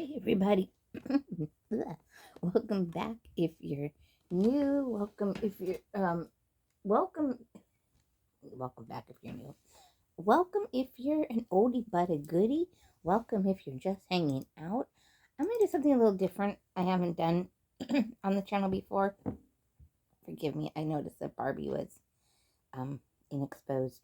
Hey everybody. Welcome back if you're new. Welcome welcome back if you're new. Welcome if you're an oldie but a goodie. Welcome if you're just hanging out. I'm gonna do something a little different I haven't done on the channel before. Forgive me, I noticed that Barbie was um inexposed.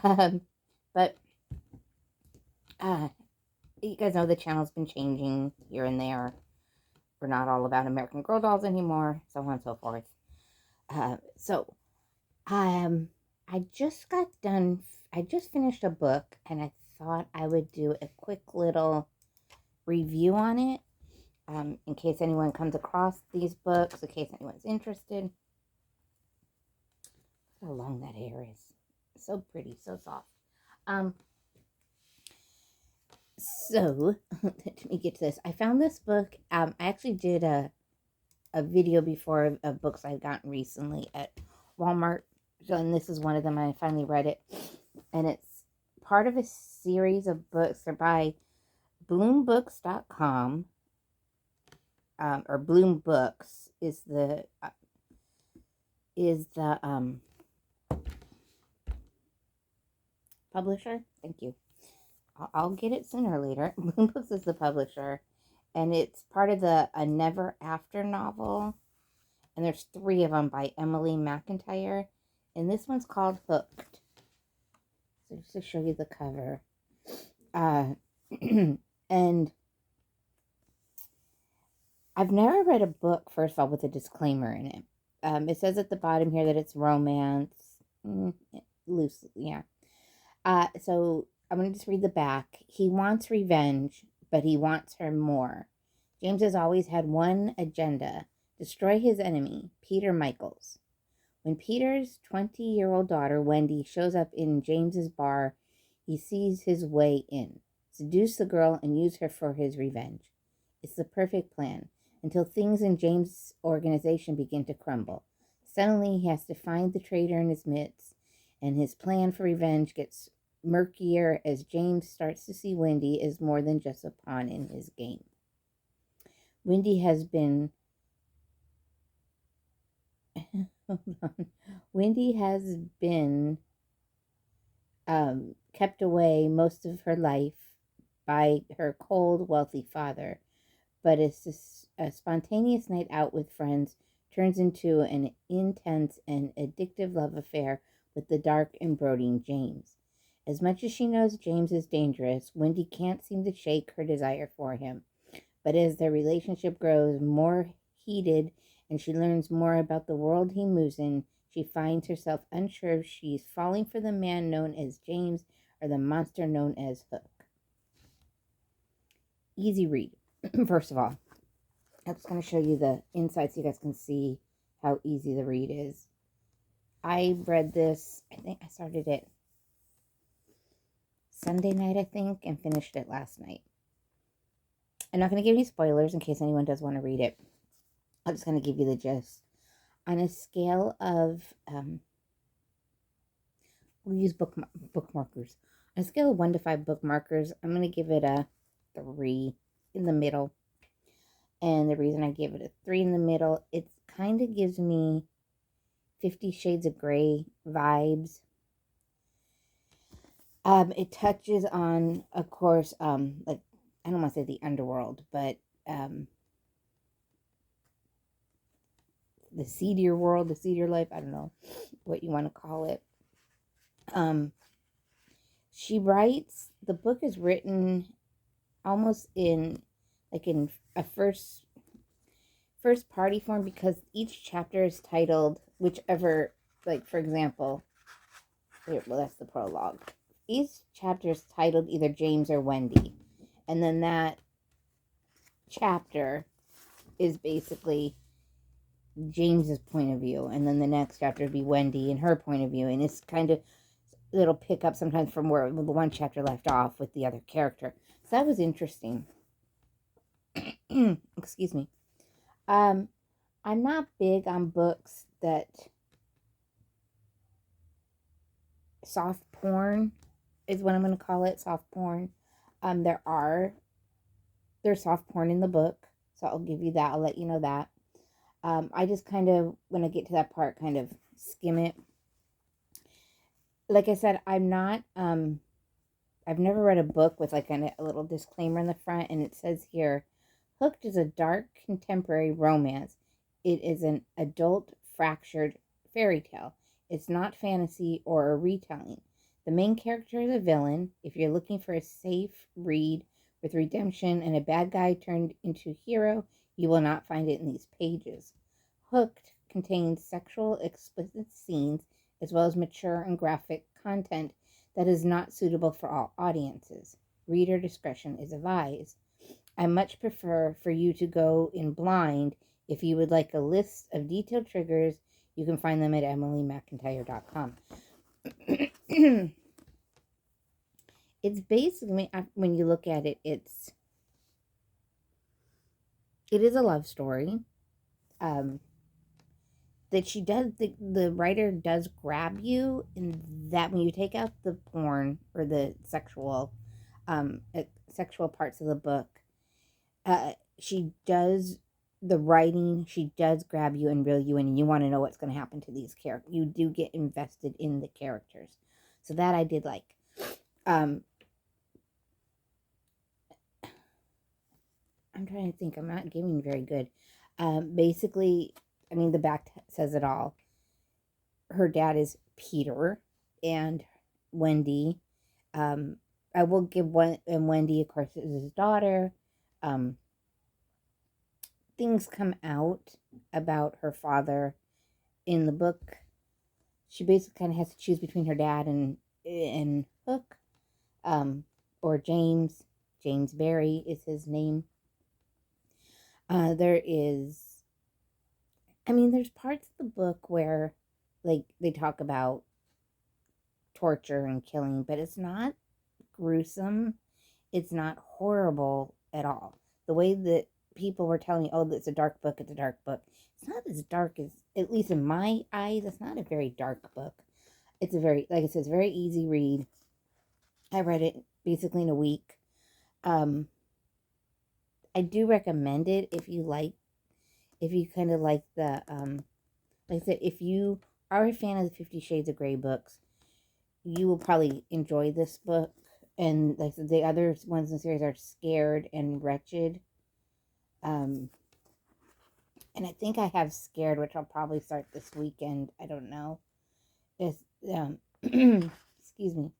Um but uh you guys know the channel's been changing here and there. We're not all about American Girl dolls anymore, so on and so forth. So, I just got done. I just finished a book, and I thought I would do a quick little review on it, in case anyone comes across these books, in case anyone's interested. Look how long that hair is. So pretty, so soft. Um, so let me get to this. I found this book. I actually did a video before of books I've gotten recently at Walmart. So, and this is one of them. I finally read it, and it's part of a series of books. They're by bloombooks.com, or Bloom Books is the publisher. Thank you. I'll get it sooner or later. Bloom Books is the publisher, and it's part of the A Never After novel. And there's 3 of them by Emily McIntire, and this one's called Hooked. So just to show you the cover, and I've never read a book, first of all, with a disclaimer in it. It says at the bottom here that it's romance, loosely, yeah. So I'm going to just read the back. He wants revenge, but he wants her more. James has always had one agenda: destroy his enemy, Peter Michaels. When Peter's 20-year-old daughter, Wendy, shows up in James's bar, he sees his way in. Seduce the girl and use her for his revenge. It's the perfect plan, until things in James' organization begin to crumble. Suddenly, he has to find the traitor in his midst, and his plan for revenge gets murkier as James starts to see Wendy as more than just a pawn in his game. Wendy has been Wendy has been kept away most of her life by her cold, wealthy father, but a spontaneous night out with friends turns into an intense and addictive love affair with the dark and brooding James. As much as she knows James is dangerous, Wendy can't seem to shake her desire for him. But as their relationship grows more heated and she learns more about the world he moves in, she finds herself unsure if she's falling for the man known as James or the monster known as Hook. Easy read. First of all, I'm just going to show you the inside so you guys can see how easy the read is. I read this, I think I started it Sunday night, I think, and finished it last night. I'm not going to give any spoilers in case anyone does want to read it. I'm just going to give you the gist. On a scale of, we'll use bookmarkers. On a scale of 1 to 5 bookmarkers, I'm going to give it a 3 in the middle. And the reason I give it a 3 in the middle, it kind of gives me 50 Shades of Grey vibes. It touches on, of course, like, I don't want to say the underworld, but the seedier world, the seedier life, I don't know what you want to call it. She writes, the book is written almost in a first party form, because each chapter is titled whichever, like, for example, well, that's the prologue. Each chapter is titled either James or Wendy, and then that chapter is basically James's point of view, and then the next chapter would be Wendy and her point of view, and it's kind of, it'll pick up sometimes from where the one chapter left off with the other character. So that was interesting. Excuse me. I'm not big on books that soft porn is what I'm going to call it, soft porn. There are There's soft porn in the book, so I'll give you that. I'll let you know that. I just kind of, when I get to that part, kind of skim it. Like I said, I've never read a book with like a little disclaimer in the front, and it says here, Hooked is a dark contemporary romance. It is an adult fractured fairy tale. It's not fantasy or a retelling. The main character is a villain. If you're looking for a safe read with redemption and a bad guy turned into a hero, you will not find it in these pages. Hooked contains sexual explicit scenes as well as mature and graphic content that is not suitable for all audiences. Reader discretion is advised. I much prefer for you to go in blind. If you would like a list of detailed triggers, you can find them at emilymcintire.com. It's basically, when you look at it, it is a love story. That she does, the writer does grab you, in that when you take out the porn or the sexual parts of the book, she does the writing, she does grab you and reel you in, and you want to know what's going to happen to these characters. You do get invested in the characters, so that I did like. I'm trying to think. I'm not giving very good. Basically, I mean, the back says it all. Her dad is Peter, and Wendy. I will give one, and Wendy, of course, is his daughter. Things come out about her father in the book. She basically kind of has to choose between her dad and Hook, or James. James Barry is his name. There's parts of the book where, like, they talk about torture and killing, but it's not gruesome. It's not horrible at all. The way that people were telling me, oh, it's a dark book, it's a dark book. It's not as dark as, at least in my eyes, it's not a very dark book. It's a very, like I said, it's a very easy read. I read it basically in a week. I do recommend it if you kind of like the, like I said, if you are a fan of the 50 Shades of Grey books, you will probably enjoy this book. And like I said, the other ones in the series are Scared and Wretched. And I think I have Scared, which I'll probably start this weekend. I don't know. It's, excuse me.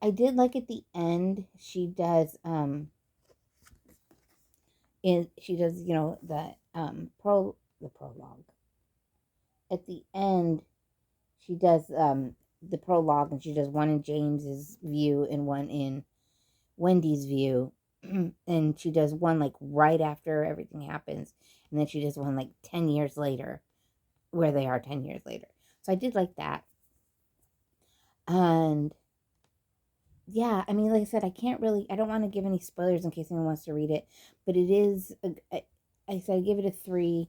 I did like at the end, she does, the prologue. At the end, she does, the prologue, and she does one in James's view and one in Wendy's view. And she does one like right after everything happens, and then she does one like 10 years later, where they are 10 years later. So I did like that. And yeah, I mean, like I said, I don't want to give any spoilers in case anyone wants to read it, but it is, I said I give it a 3.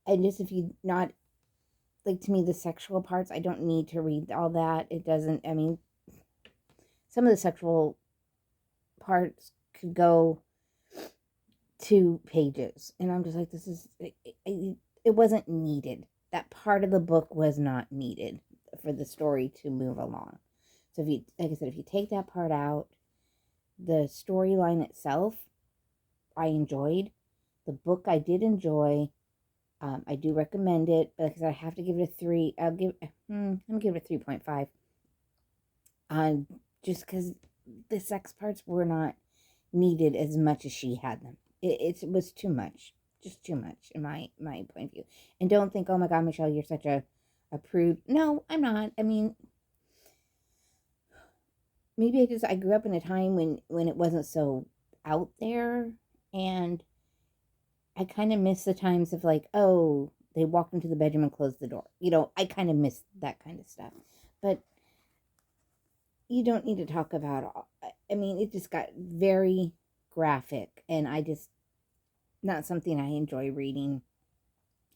And just, if you not, like, to me, the sexual parts, I don't need to read all that. It doesn't, I mean, some of the sexual parts could go 2 pages, and I'm just like, this is, it wasn't needed. That part of the book was not needed for the story to move along. So if you, like I said, if you take that part out, the storyline itself, I enjoyed. The book I did enjoy. I do recommend it, but like I said, I have to give it a 3. I'm gonna give it a 3.5. Just because the sex parts were not needed as much as she had them. It was too much. Just too much in my point of view. And don't think, oh my God, Michelle, you're such a prude. No, I'm not. I mean, maybe I grew up in a time when it wasn't so out there, and I kind of miss the times of, like, oh, they walked into the bedroom and closed the door. I kind of miss that kind of stuff. But you don't need to talk about, I mean, it just got very graphic, and not something I enjoy reading.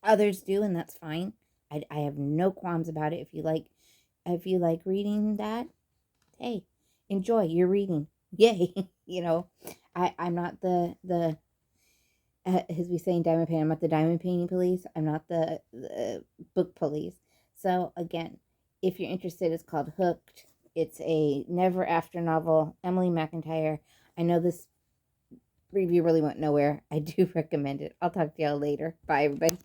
Others do, and that's fine. I have no qualms about it. If you like reading that, hey, enjoy your reading. Yay. you know, I'm not the as we say in Diamond Painting, I'm not the diamond painting police. I'm not the book police. So again, if you're interested, it's called Hooked. It's a never after novel. Emily McIntire. I know this review really went nowhere. I do recommend it. I'll talk to y'all later. Bye, everybody.